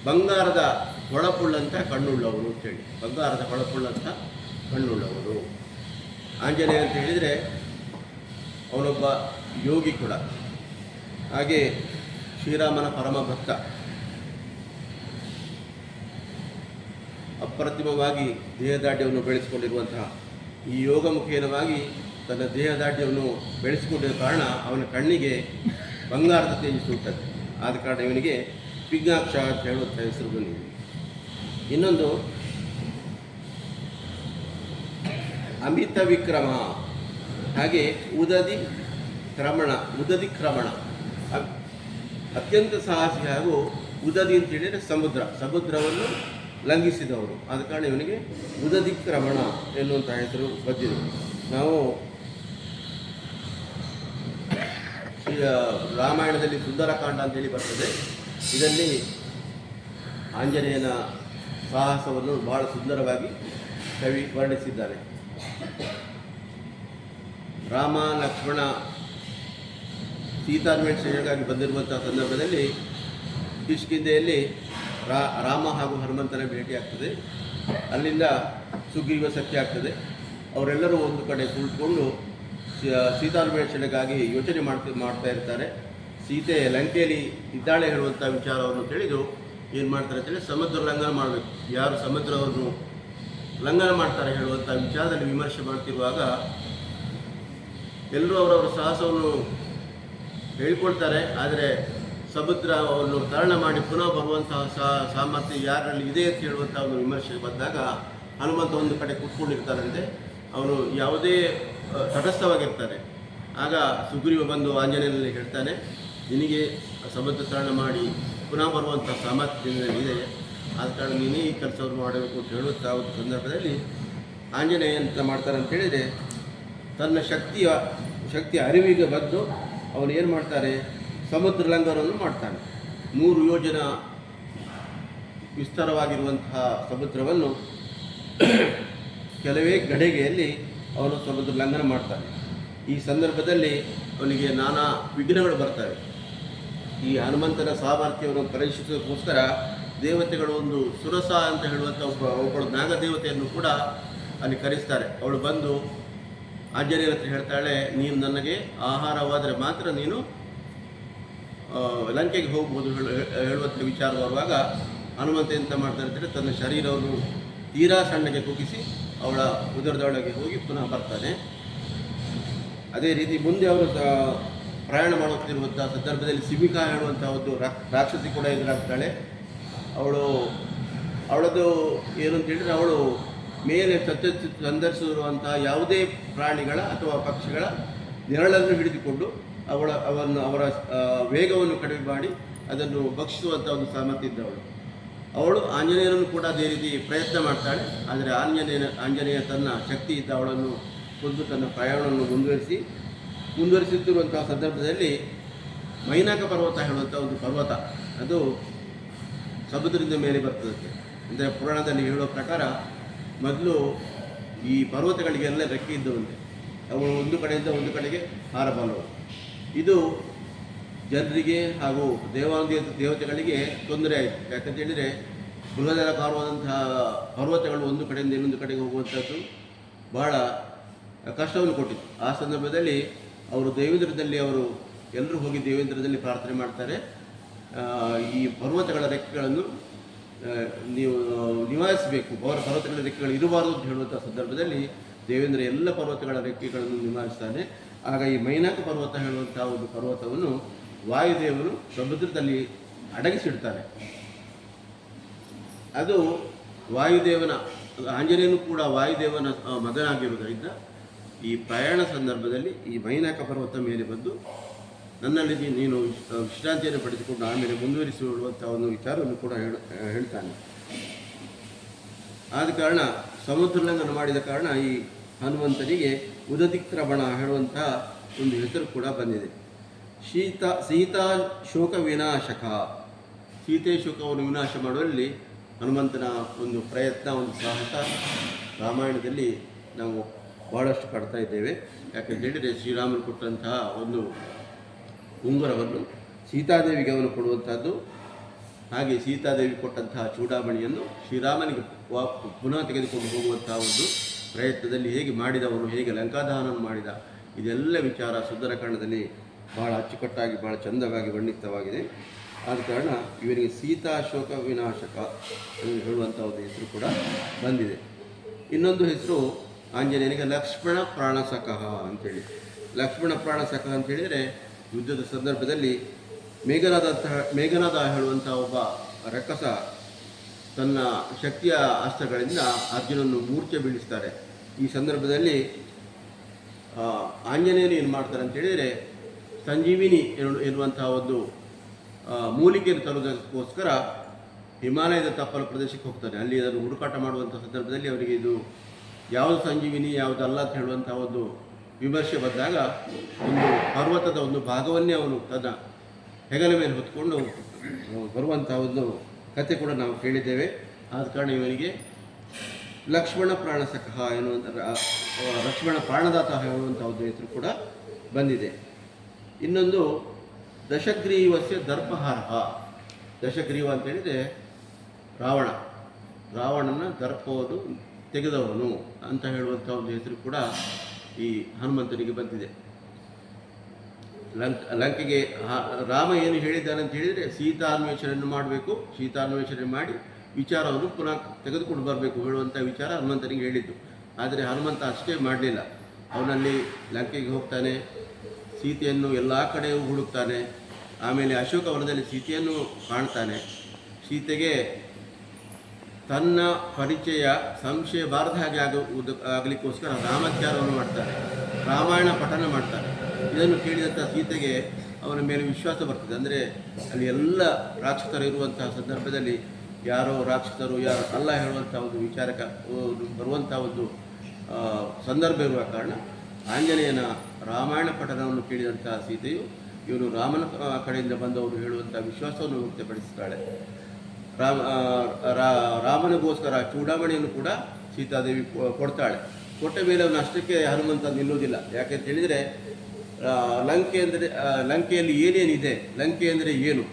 ಬಂಗಾರದ ಹೊಳಪುಳ್ಳಂಥ ಕಣ್ಣುಳ್ಳವರು ಅಂತೇಳಿ, ಬಂಗಾರದ ಹೊಳಪುಳ್ಳಂಥ ಕಣ್ಣುಳ್ಳವರು. ಆಂಜನೇಯ ಅಂತ ಹೇಳಿದರೆ ಅವನೊಬ್ಬ ಯೋಗಿ ಕೂಡ, ಹಾಗೆ ಶ್ರೀರಾಮನ ಪರಮ ಭಕ್ತ. ಅಪ್ರತಿಮವಾಗಿ ದೇಹದಾಢ್ಯವನ್ನು ಬೆಳೆಸಿಕೊಂಡಿರುವಂತಹ ಈ ಯೋಗ ಮುಖೇನವಾಗಿ ತನ್ನ ದೇಹದಾಢ್ಯವನ್ನು ಬೆಳೆಸಿಕೊಂಡಿರುವ ಕಾರಣ ಅವನ ಕಣ್ಣಿಗೆ ಬಂಗಾರದ ತೇಜಸ್ಸು ಹುಟ್ಟುತ್ತದೆ. ಆದ ಕಾರಣ ಇವನಿಗೆ ಪಿಂಗಾಕ್ಷ ಅಂತ ಹೇಳುವಂಥ ಹೆಸರು ಬಂದಿದೆ. ಇನ್ನೊಂದು ಅಮಿತ ವಿಕ್ರಮ, ಹಾಗೆ ಉದದಿ ಕ್ರಮಣ, ಅತ್ಯಂತ ಸಾಹಸಿ. ಹಾಗೂ ಉದದಿ ಅಂತ ಹೇಳಿದರೆ ಸಮುದ್ರವನ್ನು ಲಂಘಿಸಿದವರು. ಆದ ಕಾರಣ ಇವನಿಗೆ ಉದದಿ ಕ್ರಮಣ ಎನ್ನುವಂಥ ಹೆಸರು ಬಂದಿದೆ. ನಾವು ರಾಮಾಯಣದಲ್ಲಿ ಸುಂದರಕಾಂಡ ಅಂತೇಳಿ ಬರ್ತದೆ. ಇದರಲ್ಲಿ ಆಂಜನೇಯನ ಸಾಹಸವನ್ನು ಬಹಳ ಸುಂದರವಾಗಿ ಕವಿ ವರ್ಣಿಸಿದ್ದಾರೆ. ರಾಮ ಲಕ್ಷ್ಮಣ ಸೀತಾನ್ವೇಷಣೆಗಾಗಿ ಬಂದಿರುವಂಥ ಸಂದರ್ಭದಲ್ಲಿ ಕಿಷ್ಕಿಂಧೆಯಲ್ಲಿ ರಾಮ ಹಾಗೂ ಹನುಮಂತನ ಭೇಟಿಯಾಗ್ತದೆ. ಅಲ್ಲಿಂದ ಸುಗ್ರೀವ ಸಖ್ಯ ಆಗ್ತದೆ. ಅವರೆಲ್ಲರೂ ಒಂದು ಕಡೆ ಕುಳಿತುಕೊಂಡು ಸೀತಾನ್ವೇಷಣೆಗಾಗಿ ಯೋಚನೆ ಮಾಡ್ತಾ ಇರ್ತಾರೆ. ಸೀತೆ ಲಂಕೆಯಲ್ಲಿ ಇದ್ದಾಳೆ ಹೇಳುವಂಥ ವಿಚಾರವನ್ನು ತಿಳಿದು ಏನು ಮಾಡ್ತಾರೆ ಅಂತೇಳಿ ಸಮುದ್ರ ಲಂಘನ ಮಾಡಬೇಕು. ಯಾರು ಸಮುದ್ರವನ್ನು ಲಂಘನ ಮಾಡ್ತಾರೆ ಹೇಳುವಂಥ ವಿಚಾರದಲ್ಲಿ ವಿಮರ್ಶೆ ಮಾಡ್ತಿರುವಾಗ ಎಲ್ಲರೂ ಅವರವರ ಸಾಹಸವನ್ನು ಹೇಳಿಕೊಳ್ತಾರೆ. ಆದರೆ ಸಮುದ್ರವನ್ನು ತರಣ ಮಾಡಿ ಪುನಃ ಬರುವಂತಹ ಸಾಮರ್ಥ್ಯ ಯಾರಲ್ಲಿ ಇದೆ ಅಂತ ಹೇಳುವಂಥ ಒಂದು ವಿಮರ್ಶೆ ಬಂದಾಗ ಹನುಮಂತ ಒಂದು ಕಡೆ ಕೂತ್ಕೊಂಡಿರ್ತಾರಂತೆ. ಅವನು ಯಾವುದೇ ತಟಸ್ಥವಾಗಿರ್ತಾನೆ. ಆಗ ಸುಗ್ರೀವ ಬಂದು ಆಂಜನೇಯನಲ್ಲಿ ಹೇಳ್ತಾನೆ, ನಿನಗೆ ಸಮುದ್ರ ತರಣ ಮಾಡಿ ಪುನಃ ಬರುವಂಥ ಸಾಮರ್ಥ್ಯ ಇದೆ, ಆದ ಕಾರಣ ನೀನೇ ಈ ಕೆಲಸವನ್ನು ಮಾಡಬೇಕು ಅಂತ ಹೇಳುವಂಥ ಒಂದು ಸಂದರ್ಭದಲ್ಲಿ ಆಂಜನೇಯ ಅಂತ ಮಾಡ್ತಾರೆ ಅಂತ ಹೇಳಿದರೆ, ತನ್ನ ಶಕ್ತಿಯ ಅರಿವಿಗೆ ಬಂದು ಅವನು ಏನು ಮಾಡ್ತಾರೆ, ಸಮುದ್ರ ಲಂಘನವನ್ನು ಮಾಡ್ತಾನೆ. 3 ಯೋಜನ ವಿಸ್ತಾರವಾಗಿರುವಂತಹ ಸಮುದ್ರವನ್ನು ಕೆಲವೇ ಗಡಿಗೆಯಲ್ಲಿ ಅವನು ಸಮುದ್ರ ಲಂಘನ ಮಾಡ್ತಾನೆ. ಈ ಸಂದರ್ಭದಲ್ಲಿ ಅವನಿಗೆ ನಾನಾ ವಿಘ್ನಗಳು ಬರ್ತವೆ. ಈ ಹನುಮಂತನ ಸಾಮರ್ಥ್ಯವನ್ನು ಪರೀಕ್ಷಿಸೋದಕ್ಕೋಸ್ಕರ ದೇವತೆಗಳು ಒಂದು ಸುರಸ ಅಂತ ಹೇಳುವಂಥ ಒಬ್ಬಳು ನಾಗದೇವತೆಯನ್ನು ಕೂಡ ಅಲ್ಲಿ ಕರೆಸ್ತಾರೆ. ಅವಳು ಬಂದು ಆಂಜನೇಯನ ಹತ್ರ ಹೇಳ್ತಾಳೆ, ನೀನು ನನಗೆ ಆಹಾರವಾದರೆ ಮಾತ್ರ ನೀನು ಲಂಕೆಗೆ ಹೋಗ್ಬೋದು ಹೇಳುವಂಥ ವಿಚಾರ ಬರುವಾಗ ಹನುಮಂತ ಎಂತ ಮಾಡ್ತಾರೆ ಅಂತೇಳಿ ತನ್ನ ಶರೀರವನ್ನು ತೀರಾ ಸಣ್ಣಗೆ ಕುಗ್ಗಿಸಿ ಅವಳ ಉದರದೊಳಗೆ ಹೋಗಿ ಪುನಃ ಬರ್ತಾನೆ. ಅದೇ ರೀತಿ ಮುಂದೆ ಅವರು ಪ್ರಯಾಣ ಮಾಡುತ್ತಿರುವಂಥ ಸಂದರ್ಭದಲ್ಲಿ ಸಿಮಿಕಾ ಹೇಳುವಂಥ ಒಂದು ರಾಕ್ಷಸಿ ಕೂಡ ಎದುರಾಗ್ತಾಳೆ. ಅವಳದು ಏನು ಅಂತ ಹೇಳಿದರೆ, ಅವಳು ಮೇಲೆ ಸಂದರ್ಶಿರುವಂಥ ಯಾವುದೇ ಪ್ರಾಣಿಗಳ ಅಥವಾ ಪಕ್ಷಿಗಳ ನೆರಳನ್ನು ಹಿಡಿದುಕೊಂಡು ಅವರ ವೇಗವನ್ನು ಕಡಿಮೆ ಮಾಡಿ ಅದನ್ನು ಭಕ್ಷಿಸುವಂಥ ಒಂದು ಸಾಮರ್ಥ್ಯ ಇದ್ದವಳು. ಅವಳು ಆಂಜನೇಯನನ್ನು ಕೂಡ ಅದೇ ರೀತಿ ಪ್ರಯತ್ನ ಮಾಡ್ತಾಳೆ. ಆದರೆ ಆಂಜನೇಯ ತನ್ನ ಶಕ್ತಿ ಇದ್ದ ಅವಳನ್ನು ಕೊಂದು ತನ್ನ ಪ್ರಯಾಣವನ್ನು ಮುಂದುವರಿಸುತ್ತಿರುವಂಥ ಸಂದರ್ಭದಲ್ಲಿ ಮೈನಾಕ ಪರ್ವತ ಹೇಳುವಂಥ ಒಂದು ಪರ್ವತ, ಅದು ಸಮುದ್ರದಿಂದ ಮೇಲೆ ಬರ್ತದೆ. ಅಂದರೆ ಪುರಾಣದಲ್ಲಿ ಹೇಳುವ ಪ್ರಕಾರ ಮೊದಲು ಈ ಪರ್ವತಗಳಿಗೆಲ್ಲ ರೆಕ್ಕೆ ಇದ್ದವಂತೆ. ಅವು ಒಂದು ಕಡೆಯಿಂದ ಒಂದು ಕಡೆಗೆ ಹಾರಬಲ್ಲವು. ಇದು ಜನರಿಗೆ ಹಾಗೂ ದೇವತೆಗಳಿಗೆ ತೊಂದರೆ ಆಯಿತು. ಯಾಕಂತ ಹೇಳಿದರೆ ಬೃಹದಾಕಾರವಾದಂತಹ ಪರ್ವತಗಳು ಒಂದು ಕಡೆಯಿಂದ ಇನ್ನೊಂದು ಕಡೆಗೆ ಹೋಗುವಂಥದ್ದು ಬಹಳ ಕಷ್ಟವನ್ನು ಕೊಟ್ಟಿತ್ತು. ಆ ಸಂದರ್ಭದಲ್ಲಿ ಅವರು ಎಲ್ಲರೂ ಹೋಗಿ ದೇವೇಂದ್ರದಲ್ಲಿ ಪ್ರಾರ್ಥನೆ ಮಾಡ್ತಾರೆ. ಈ ಪರ್ವತಗಳ ರೆಕ್ಕೆಗಳನ್ನು ನೀವು ನಿವಾರಿಸಬೇಕು, ಪರ್ವತಗಳ ರೆಕ್ಕೆಗಳು ಇರಬಾರದು ಅಂತ ಹೇಳುವಂಥ ಸಂದರ್ಭದಲ್ಲಿ ದೇವೇಂದ್ರ ಎಲ್ಲ ಪರ್ವತಗಳ ರೆಕ್ಕೆಗಳನ್ನು ನಿವಾರಿಸ್ತಾನೆ. ಆಗ ಈ ಮೈನಾಕ ಪರ್ವತ ಹೇಳುವಂಥ ಒಂದು ಪರ್ವತವನ್ನು ವಾಯುದೇವರು ಸಮುದ್ರದಲ್ಲಿ ಅಡಗಿಸಿಡ್ತಾನೆ. ಅದು ವಾಯುದೇವನ, ಆಂಜನೇಯನು ಕೂಡ ವಾಯುದೇವನ ಮಗನಾಗಿರುವುದರಿಂದ ಈ ಪ್ರಯಾಣ ಸಂದರ್ಭದಲ್ಲಿ ಈ ಮೈನಾಕ ಪರ್ವತ ಮೇಲೆ ಬಂದು ನನ್ನಲ್ಲಿ ನೀನು ವಿಶ್ರಾಂತಿಯನ್ನು ಪಡೆದುಕೊಂಡು ಆಮೇಲೆ ಮುಂದುವರಿಸಿರುವಂಥ ಒಂದು ವಿಚಾರವನ್ನು ಕೂಡ ಹೇಳ್ತಾನೆ. ಆದ ಕಾರಣ ಸಮುದ್ರಲಂಘನ ಮಾಡಿದ ಕಾರಣ ಈ ಹನುಮಂತನಿಗೆ ಉದತಿಕ್ರಮಣ ಹೇಳುವಂತಹ ಒಂದು ಹೆಸರು ಕೂಡ ಬಂದಿದೆ. ಸೀತಾ ಶೋಕ ವಿನಾಶಕ, ಸೀತೆ ಶೋಕವನ್ನು ವಿನಾಶ ಮಾಡುವಲ್ಲಿ ಹನುಮಂತನ ಒಂದು ಪ್ರಯತ್ನ, ಒಂದು ಸಾಹಸ ರಾಮಾಯಣದಲ್ಲಿ ನಾವು ಬಹಳಷ್ಟು ಕಾಡ್ತಾ ಇದ್ದೇವೆ. ಯಾಕಂತ ಹೇಳಿದರೆ ಶ್ರೀರಾಮನು ಕೊಟ್ಟಂತಹ ಒಂದು ಉಂಗುರವನ್ನು ಸೀತಾದೇವಿಗೆ ಅವನು ಕೊಡುವಂಥದ್ದು, ಹಾಗೆ ಸೀತಾದೇವಿ ಕೊಟ್ಟಂತಹ ಚೂಡಾಮಣಿಯನ್ನು ಶ್ರೀರಾಮನಿಗೆ ಪುನಃ ತೆಗೆದುಕೊಂಡು ಹೋಗುವಂತಹ ಒಂದು ಪ್ರಯತ್ನದಲ್ಲಿ ಹೇಗೆ ಮಾಡಿದವನು, ಹೇಗೆ ಲಂಕಾದಹನವನ್ನು ಮಾಡಿದ, ಇದೆಲ್ಲ ವಿಚಾರ ಸುಂದರಕಾಂಡದಲ್ಲಿ ಭಾಳ ಅಚ್ಚುಕಟ್ಟಾಗಿ ಭಾಳ ಚಂದವಾಗಿ ವರ್ಣಿತವಾಗಿದೆ. ಆದ ಕಾರಣ ಇವರಿಗೆ ಸೀತಾ ಶೋಕ ವಿನಾಶಕ ಎಂದು ಹೇಳುವಂಥ ಒಂದು ಹೆಸರು ಕೂಡ ಬಂದಿದೆ. ಇನ್ನೊಂದು ಹೆಸರು ಆಂಜನೇಯನಿಗೆ ಲಕ್ಷ್ಮಣ ಪ್ರಾಣಸಖಃ ಅಂತೇಳಿ. ಲಕ್ಷ್ಮಣ ಪ್ರಾಣಸಖಃ ಅಂತ ಹೇಳಿದರೆ ಯುದ್ಧದ ಸಂದರ್ಭದಲ್ಲಿ ಮೇಘನಾದ ಹೇಳುವಂಥ ಒಬ್ಬ ರಕ್ಕಸ ತನ್ನ ಶಕ್ತಿಯ ಅಸ್ತ್ರಗಳಿಂದ ಅರ್ಜುನನ್ನು ಮೂರ್ಛೆ ಬೀಳಿಸ್ತಾರೆ. ಈ ಸಂದರ್ಭದಲ್ಲಿ ಆಂಜನೇಯನು ಏನು ಮಾಡ್ತಾರೆ ಅಂತ ಹೇಳಿದರೆ ಸಂಜೀವಿನಿ ಎನ್ನುವಂತಹ ಒಂದು ಮೂಲಿಕೆಯನ್ನು ತರುವುದಕ್ಕೋಸ್ಕರ ಹಿಮಾಲಯದ ತಪ್ಪಲ ಪ್ರದೇಶಕ್ಕೆ ಹೋಗ್ತಾನೆ. ಅಲ್ಲಿ ಅದನ್ನು ಹುಡುಕಾಟ ಮಾಡುವಂಥ ಸಂದರ್ಭದಲ್ಲಿ ಅವರಿಗೆ ಇದು ಯಾವುದು ಸಂಜೀವಿನಿ ಯಾವುದಲ್ಲ ಅಂತ ಹೇಳುವಂಥ ಒಂದು ವಿಮರ್ಶೆ ಬಂದಾಗ ಒಂದು ಪರ್ವತದ ಒಂದು ಭಾಗವನ್ನೇ ಅವನು ತನ್ನ ಹೆಗಲ ಮೇಲೆ ಹೊತ್ಕೊಂಡು ಬರುವಂಥ ಒಂದು ಕಥೆ ಕೂಡ ನಾವು ಕೇಳಿದ್ದೇವೆ. ಆದ ಕಾರಣ ಇವನಿಗೆ ಲಕ್ಷ್ಮಣ ಪ್ರಾಣಸಖಃ ಎನ್ನುವಂಥ ಲಕ್ಷ್ಮಣ ಪ್ರಾಣದಾತ ಹೇಳುವಂಥ ಒಂದು ಹೆಸರು ಕೂಡ ಬಂದಿದೆ. ಇನ್ನೊಂದು ದಶಗ್ರೀವಸ್ಯ ದರ್ಪಹಾರಃ. ದಶಗ್ರೀವ ಅಂತೇಳಿದರೆ ರಾವಣನ ದರ್ಪವನ್ನು ತೆಗೆದವನು ಅಂತ ಹೇಳುವಂಥ ಒಂದು ಹೆಸರು ಕೂಡ ಈ ಹನುಮಂತನಿಗೆ ಬಂದಿದೆ. ಲಂಕೆಗೆ ರಾಮ ಏನು ಹೇಳಿದ್ದಾನೆ ಅಂತ ಹೇಳಿದರೆ ಸೀತಾನ್ವೇಷಣೆಯನ್ನು ಮಾಡಬೇಕು, ಸೀತಾನ್ವೇಷಣೆ ಮಾಡಿ ವಿಚಾರವನ್ನು ಪುನಃ ತೆಗೆದುಕೊಂಡು ಬರಬೇಕು ಹೇಳುವಂಥ ವಿಚಾರ ಹನುಮಂತನಿಗೆ ಹೇಳಿದ್ದು. ಆದರೆ ಹನುಮಂತ ಅಷ್ಟೇ ಮಾಡಲಿಲ್ಲ. ಅವನಲ್ಲಿ ಲಂಕೆಗೆ ಹೋಗ್ತಾನೆ, ಸೀತೆಯನ್ನು ಎಲ್ಲ ಕಡೆಯೂ ಹುಡುಕ್ತಾನೆ. ಆಮೇಲೆ ಅಶೋಕವನದಲ್ಲಿ ಸೀತೆಯನ್ನು ಕಾಣ್ತಾನೆ. ಸೀತೆಗೆ ತನ್ನ ಪರಿಚಯ ಸಂಶಯ ಬಾರದ ಹಾಗೆ ಆಗಲಿಕ್ಕೋಸ್ಕರ ರಾಮಧ್ಯಾನವನ್ನು ಮಾಡ್ತಾರೆ, ರಾಮಾಯಣ ಪಠನ ಮಾಡ್ತಾರೆ. ಇದನ್ನು ಕೇಳಿದಂಥ ಸೀತೆಗೆ ಅವನ ಮೇಲೆ ವಿಶ್ವಾಸ ಬರ್ತದೆ. ಅಂದರೆ ಅಲ್ಲಿ ಎಲ್ಲ ರಾಕ್ಷಸರು ಇರುವಂತಹ ಸಂದರ್ಭದಲ್ಲಿ ಯಾರೋ ರಾಕ್ಷಸರು ಯಾರೋ ಅಲ್ಲ ಹೇಳುವಂಥ ಒಂದು ವಿಚಾರಕ್ಕೆ ಬರುವಂಥ ಒಂದು ಸಂದರ್ಭ ಇರುವ ಕಾರಣ ಆಂಜನೇಯನ ರಾಮಾಯಣ ಪಠನವನ್ನು ಕೇಳಿದಂಥ ಸೀತೆಯು ಇವನು ರಾಮನ ಕಡೆಯಿಂದ ಬಂದವರು ಹೇಳುವಂಥ ವಿಶ್ವಾಸವನ್ನು ವ್ಯಕ್ತಪಡಿಸುತ್ತಾಳೆ. ರಾಮನಿಗೋಸ್ಕರ ಚೂಡಾಮಣಿಯನ್ನು ಕೂಡ ಸೀತಾದೇವಿ ಕೊಡ್ತಾಳೆ. ಕೊಟ್ಟ ಮೇಲೆ ಅವನು ಅಷ್ಟಕ್ಕೆ ಹನುಮಂತ ನಿಲ್ಲುವುದಿಲ್ಲ. ಯಾಕೆಂತ ಹೇಳಿದರೆ ಲಂಕೆಯಲ್ಲಿ ಏನೇನಿದೆ, ಲಂಕೆ ಅಂದರೆ ಏನು,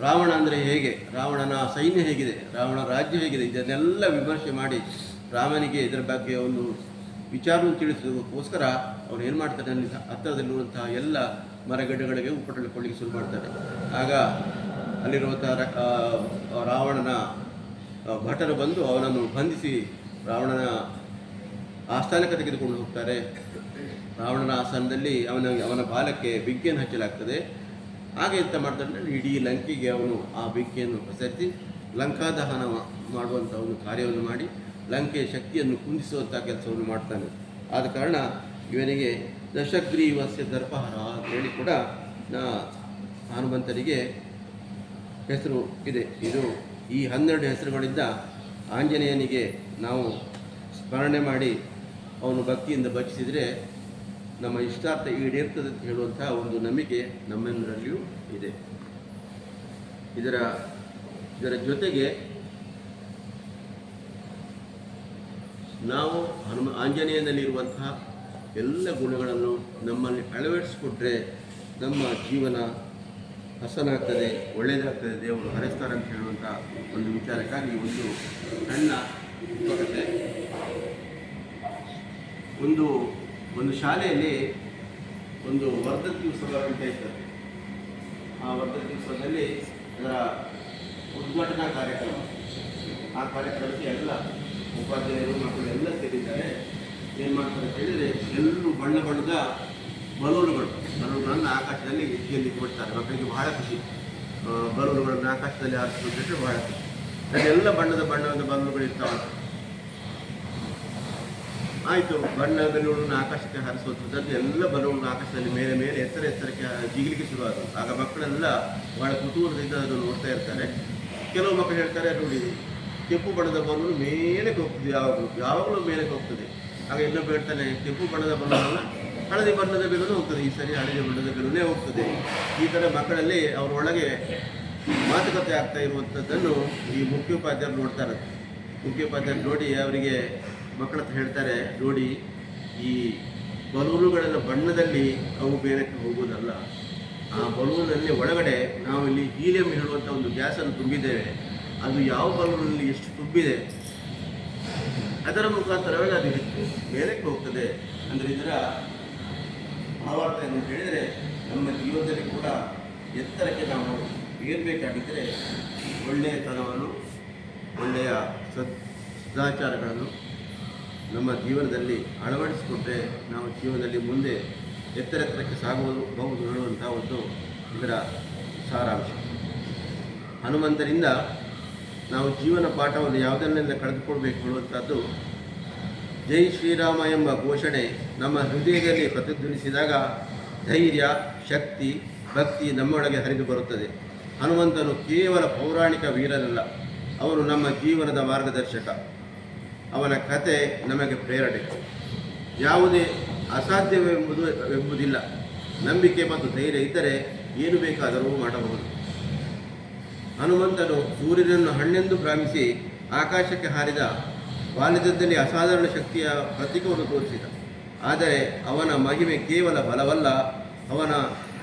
ರಾವಣ ಅಂದರೆ ಹೇಗೆ, ರಾವಣನ ಸೈನ್ಯ ಹೇಗಿದೆ, ರಾವಣ ರಾಜ್ಯ ಹೇಗಿದೆ, ಇದನ್ನೆಲ್ಲ ವಿಮರ್ಶೆ ಮಾಡಿ ರಾಮನಿಗೆ ಇದರ ಬಗ್ಗೆ ಒಂದು ವಿಚಾರವನ್ನು ತಿಳಿಸೋದಕ್ಕೋಸ್ಕರ ಅವನು ಏನು ಮಾಡ್ತಾನೆ, ಅಲ್ಲಿ ಹತ್ತಿರದಲ್ಲಿರುವಂತಹ ಎಲ್ಲ ಮರಗಡ್ಡೆಗಳಿಗೆ ಉಪ್ಪಟಳಿಕೊಳ್ಳಿಕ್ಕೆ ಶುರು ಮಾಡ್ತಾನೆ. ಆಗ ಅಲ್ಲಿರುವಂಥ ರಾವಣನ ಭಟರು ಬಂದು ಅವನನ್ನು ಬಂಧಿಸಿ ರಾವಣನ ಆಸ್ಥಾನಕ್ಕೆ ತೆಗೆದುಕೊಂಡು ಹೋಗ್ತಾರೆ. ರಾವಣನ ಆಸ್ಥಾನದಲ್ಲಿ ಅವನ ಬಾಲಕ್ಕೆ ಬೆಂಕಿಯನ್ನು ಹಚ್ಚಲಾಗ್ತದೆ. ಹಾಗೆ ಎಂತ ಮಾಡ್ತಾನೆ, ಇಡೀ ಲಂಕೆಗೆ ಅವನು ಆ ಬೆಂಕಿಯನ್ನು ಪ್ರಸರಿಸಿ ಲಂಕಾದಹನ ಮಾಡುವಂಥ ಒಂದು ಕಾರ್ಯವನ್ನು ಮಾಡಿ ಲಂಕೆಯ ಶಕ್ತಿಯನ್ನು ಕುಂದಿಸುವಂಥ ಕೆಲಸವನ್ನು ಮಾಡ್ತಾನೆ. ಆದ ಕಾರಣ ಇವನಿಗೆ ದಶಗ್ರೀವಸ್ಯ ದರ್ಪಹಾರ ಅಂತೇಳಿ ಕೂಡ ಹನುಮಂತನಿಗೆ ಹೆಸರು ಇದೆ. ಇದು ಈ 12 ಹೆಸರುಗಳಿಂದ ಆಂಜನೇಯನಿಗೆ ನಾವು ಸ್ಮರಣೆ ಮಾಡಿ ಅವನು ಭಕ್ತಿಯಿಂದ ಭಜಿಸಿದರೆ ನಮ್ಮ ಇಷ್ಟಾರ್ಥ ಈಡೇರ್ತದೆ ಅಂತ ಹೇಳುವಂಥ ಒಂದು ನಂಬಿಕೆ ನಮ್ಮೆಲ್ಲರಲ್ಲಿಯೂ ಇದೆ. ಇದರ ಜೊತೆಗೆ ನಾವು ಆಂಜನೇಯನಲ್ಲಿರುವಂತಹ ಎಲ್ಲ ಗುಣಗಳನ್ನು ನಮ್ಮಲ್ಲಿ ಅಳವಡಿಸಿಕೊಟ್ರೆ ನಮ್ಮ ಜೀವನ ಹಸನಾಗ್ತದೆ, ಒಳ್ಳೆಯದಾಗ್ತದೆ, ದೇವರು ಹರಿಸ್ತಾರೆ ಅಂತ ಹೇಳುವಂಥ ಒಂದು ವಿಚಾರಕ್ಕಾಗಿ ಒಂದು ಸಣ್ಣ ಕಥೆ. ಒಂದು ಶಾಲೆಯಲ್ಲಿ ಒಂದು ವರ್ಧಂತಿ ಉತ್ಸವ ಅಂತ ಇರ್ತದೆ. ಆ ವರ್ಧಂತಿ ಉತ್ಸವದಲ್ಲಿ ಅದರ ಉದ್ಘಾಟನಾ ಕಾರ್ಯಕ್ರಮ ಆ ಕಾರ್ಯಕ್ರಮಕ್ಕೆ ಎಲ್ಲ ಉಪಾಧ್ಯಾಯರು ಮಕ್ಕಳು ಎಲ್ಲ ಸೇರಿದ್ದಾರೆ. ಏನು ಮಾಡ್ತಾರೆ ಅಂತ ಹೇಳಿದರೆ ಎಲ್ಲರೂ ಬಣ್ಣ ಬಣ್ಣದ ಬಲೂನುಗಳನ್ನು ಆಕಾಶದಲ್ಲಿ ಎಲ್ಲಿ ಕೊಡ್ತಾರೆ. ಮಕ್ಕಳಿಗೆ ಬಹಳ ಖುಷಿ. ಬಲೂನುಗಳನ್ನು ಆಕಾಶದಲ್ಲಿ ಹಾರಿಸ್ಕೊಂಡ್ರೆ ಬಹಳ ಖುಷಿ. ಅದೆಲ್ಲ ಬಣ್ಣದ ಬಲೂನುಗಳು ಇರ್ತಾವೆ. ಆಯಿತು, ಬಣ್ಣದ ಬಲೂನನ್ನು ಆಕಾಶಕ್ಕೆ ಹಾರಿಸುವಂಥದ್ದು ಎಲ್ಲ ಬಲೂನು ಆಕಾಶದಲ್ಲಿ ಮೇಲೆ ಮೇಲೆ ಎತ್ತರಕ್ಕೆ ಜಿಗಿಲಿಕ್ಕೆ ಶುರುವಾದವು. ಆಗ ಮಕ್ಕಳೆಲ್ಲ ಬಹಳ ಕುತೂಹಲದಿಂದ ಅದನ್ನು ನೋಡ್ತಾ ಇರ್ತಾರೆ. ಕೆಲವು ಮಕ್ಕಳು ಹೇಳ್ತಾರೆ, ನೋಡಿ ಕೆಂಪು ಬಣ್ಣದ ಬಲೂನು ಮೇಲಕ್ಕೆ ಹೋಗ್ತದೆ, ಯಾವಾಗಲೂ ಮೇಲಕ್ಕೆ ಹೋಗ್ತದೆ. ಆಗ ಇನ್ನೊಬ್ಬ ಹೇಳ್ತಾನೆ, ಕೆಂಪು ಬಣ್ಣದ ಬಲೂನಲ್ಲ, ಹಳದಿ ಬಣ್ಣದ ಬೆಲೂನು ಹೋಗ್ತದೆ, ಈ ಸರಿ ಹಳದಿ ಬಣ್ಣದ ಬೆಲೂನೇ ಹೋಗ್ತದೆ. ಈ ಥರ ಮಕ್ಕಳಲ್ಲಿ ಅವರೊಳಗೆ ಮಾತುಕತೆ ಆಗ್ತಾ ಇರುವಂಥದ್ದನ್ನು ಈ ಮುಖ್ಯೋಪಾಧ್ಯಾಯರು ನೋಡ್ತಾರೆ. ಮುಖ್ಯೋಪಾಧ್ಯಾಯರು ನೋಡಿ ಅವರಿಗೆ ಮಕ್ಕಳ ಹತ್ರ ಹೇಳ್ತಾರೆ, ನೋಡಿ ಈ ಬಲೂನುಗಳೆಲ್ಲ ಬಣ್ಣದಲ್ಲಿ ಅವು ಬೇರೆಕ್ಕೆ ಹೋಗುವುದಲ್ಲ, ಆ ಬಲೂನಲ್ಲಿ ಒಳಗಡೆ ನಾವು ಇಲ್ಲಿ ಹೀಲಿಯಂ ಹೇಳುವಂಥ ಒಂದು ಗ್ಯಾಸನ್ನು ತುಂಬಿದ್ದೇವೆ. ಅದು ಯಾವ ಬಲೂನಲ್ಲಿ ಎಷ್ಟು ತುಂಬಿದೆ ಅದರ ಮುಖಾಂತರವೇ ಅದು ಬೇರೆಕ್ಕೆ ಹೋಗ್ತದೆ. ಅಂದರೆ ಇದರ ಭಾವಾರ್ಥ ಏನು ಅಂತ ಹೇಳಿದರೆ, ನಮ್ಮ ಜೀವನದಲ್ಲಿ ಕೂಡ ಎತ್ತರಕ್ಕೆ ನಾವು ಏರಬೇಕಾಗಿದ್ದರೆ ಒಳ್ಳೆಯತನವನ್ನು, ಒಳ್ಳೆಯ ಸದಾಚಾರಗಳನ್ನು ನಮ್ಮ ಜೀವನದಲ್ಲಿ ಅಳವಡಿಸಿಕೊಂಡ್ರೆ ನಾವು ಜೀವನದಲ್ಲಿ ಮುಂದೆ ಎತ್ತರಕ್ಕೆ ಸಾಗಬಹುದು ಹೇಳುವಂಥ ಒಂದು ಇದರ ಸಾರಾಂಶ. ಹನುಮಂತರಿಂದ ನಾವು ಜೀವನ ಪಾಠವನ್ನು ಯಾವುದನ್ನೆಲ್ಲ ಕಳೆದುಕೊಳ್ಬೇಕು ಹೇಳುವಂಥದ್ದು, ಜೈ ಶ್ರೀರಾಮ ಎಂಬ ಘೋಷಣೆ ನಮ್ಮ ಹೃದಯದಲ್ಲಿ ಪ್ರತಿಧ್ವನಿಸಿದಾಗ ಧೈರ್ಯ, ಶಕ್ತಿ, ಭಕ್ತಿ ನಮ್ಮೊಳಗೆ ಹರಿದು ಬರುತ್ತದೆ. ಹನುಮಂತನು ಕೇವಲ ಪೌರಾಣಿಕ ವೀರನಲ್ಲ, ಅವನು ನಮ್ಮ ಜೀವನದ ಮಾರ್ಗದರ್ಶಕ. ಅವನ ಕತೆ ನಮಗೆ ಪ್ರೇರಣೆ. ಯಾವುದೇ ಅಸಾಧ್ಯವೆಂಬುದಿಲ್ಲ. ನಂಬಿಕೆ ಮತ್ತು ಧೈರ್ಯ ಇದ್ದರೆ ಏನು ಬೇಕಾದರೂ ಮಾಡಬಹುದು. ಹನುಮಂತನು ಸೂರ್ಯನನ್ನು ಹಣ್ಣೆಂದು ಭ್ರಮಿಸಿ ಆಕಾಶಕ್ಕೆ ಹಾರಿದ. ಬಾಲ್ಯದಲ್ಲಿ ಅಸಾಧಾರಣ ಶಕ್ತಿಯ ಪ್ರತೀಕವನ್ನು ತೋರಿಸಿದ. ಆದರೆ ಅವನ ಮಹಿಮೆ ಕೇವಲ ಬಲವಲ್ಲ,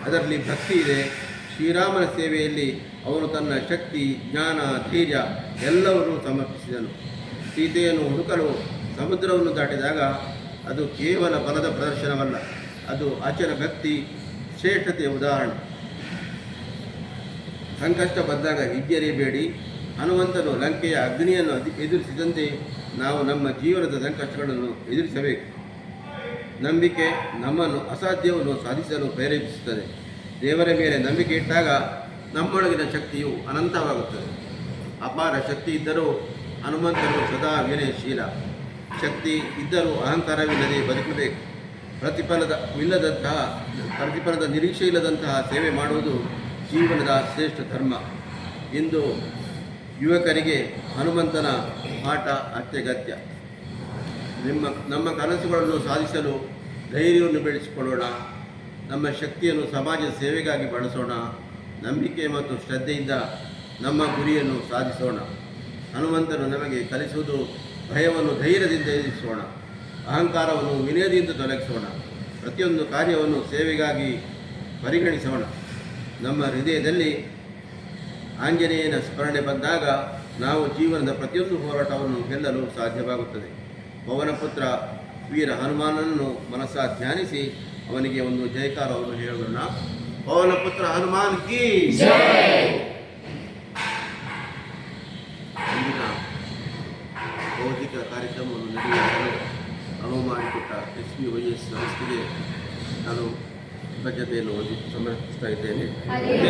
ಅದರಲ್ಲಿ ಭಕ್ತಿ ಇದೆ. ಶ್ರೀರಾಮನ ಸೇವೆಯಲ್ಲಿ ಅವನು ತನ್ನ ಶಕ್ತಿ, ಜ್ಞಾನ, ಧೈರ್ಯ ಎಲ್ಲವನ್ನೂ ಸಮರ್ಪಿಸಿದನು. ಸೀತೆಯನ್ನು ಹುಡುಕಲು ಸಮುದ್ರವನ್ನು ದಾಟಿದಾಗ ಅದು ಕೇವಲ ಬಲದ ಪ್ರದರ್ಶನವಲ್ಲ, ಅದು ಅಚಲ ಭಕ್ತಿ ಶ್ರೇಷ್ಠತೆಯ ಉದಾಹರಣೆ. ಸಂಕಷ್ಟ ಬಂದಾಗ ಹಿಗ್ಗೆರಿಬೇಡಿ. ಹನುಮಂತನು ಲಂಕೆಯ ಅಗ್ನಿಯನ್ನು ಎದುರಿಸಿದಂತೆ ನಾವು ನಮ್ಮ ಜೀವನದ ಸಂಕಷ್ಟಗಳನ್ನು ಎದುರಿಸಬೇಕು. ನಂಬಿಕೆ ನಮ್ಮನ್ನು ಅಸಾಧ್ಯವನ್ನು ಸಾಧಿಸಲು ಪ್ರೇರೇಪಿಸುತ್ತದೆ. ದೇವರ ಮೇಲೆ ನಂಬಿಕೆ ಇಟ್ಟಾಗ ನಮ್ಮೊಳಗಿನ ಶಕ್ತಿಯು ಅನಂತವಾಗುತ್ತದೆ. ಅಪಾರ ಶಕ್ತಿ ಇದ್ದರೂ ಹನುಮಂತನು ಸದಾ ವಿನಯಶೀಲ. ಶಕ್ತಿ ಇದ್ದರೂ ಅಹಂಕಾರವಿಲ್ಲದೆ ಬದುಕಬೇಕು. ಪ್ರತಿಫಲದ ನಿರೀಕ್ಷೆ ಇಲ್ಲದಂತಹ ಸೇವೆ ಮಾಡುವುದು ಜೀವನದ ಶ್ರೇಷ್ಠ ಧರ್ಮ. ಇಂದು ಯುವಕರಿಗೆ ಹನುಮಂತನ ಪಾಠ ಅತ್ಯಗತ್ಯ. ನಮ್ಮ ಕನಸುಗಳನ್ನು ಸಾಧಿಸಲು ಧೈರ್ಯವನ್ನು ಬೆಳೆಸಿಕೊಳ್ಳೋಣ. ನಮ್ಮ ಶಕ್ತಿಯನ್ನು ಸಮಾಜದ ಸೇವೆಗಾಗಿ ಬಳಸೋಣ. ನಂಬಿಕೆ ಮತ್ತು ಶ್ರದ್ಧೆಯಿಂದ ನಮ್ಮ ಗುರಿಯನ್ನು ಸಾಧಿಸೋಣ. ಹನುಮಂತನು ನಮಗೆ ಕಲಿಸುವುದು ಭಯವನ್ನು ಧೈರ್ಯದಿಂದ ಎದುರಿಸೋಣ, ಅಹಂಕಾರವನ್ನು ವಿನಯದಿಂದ ತೊಲಗಿಸೋಣ, ಪ್ರತಿಯೊಂದು ಕಾರ್ಯವನ್ನು ಸೇವೆಗಾಗಿ ಪರಿಗಣಿಸೋಣ. ನಮ್ಮ ಹೃದಯದಲ್ಲಿ ಆಂಜನೇಯನ ಸ್ಮರಣೆ ಬಂದಾಗ ನಾವು ಜೀವನದ ಪ್ರತಿಯೊಂದು ಹೋರಾಟವನ್ನು ಗೆಲ್ಲಲು ಸಾಧ್ಯವಾಗುತ್ತದೆ. ಪವನಪುತ್ರ ವೀರ ಹನುಮಾನನನ್ನು ಮನಸ್ಸ ಧ್ಯಾನಿಸಿ ಅವನಿಗೆ ಒಂದು ಜಯಕಾರವನ್ನು ಹೇಳೋಣ. ಪವನಪುತ್ರ ಹನುಮಾನ್ ಕೀ ಜೈ. ಇಂದಿನ ಭೌತಿಕ ಕಾರ್ಯಕ್ರಮವನ್ನು ನಡೆಯಲು ಅನುವು ಮಾಡಿಕೊಟ್ಟ SBYS ಸಂಸ್ಥೆಗೆ ನಾನು ಕೃತಜ್ಞತೆಯನ್ನು ಸಮರ್ಪಿಸ್ತಾ ಇದ್ದೇನೆ.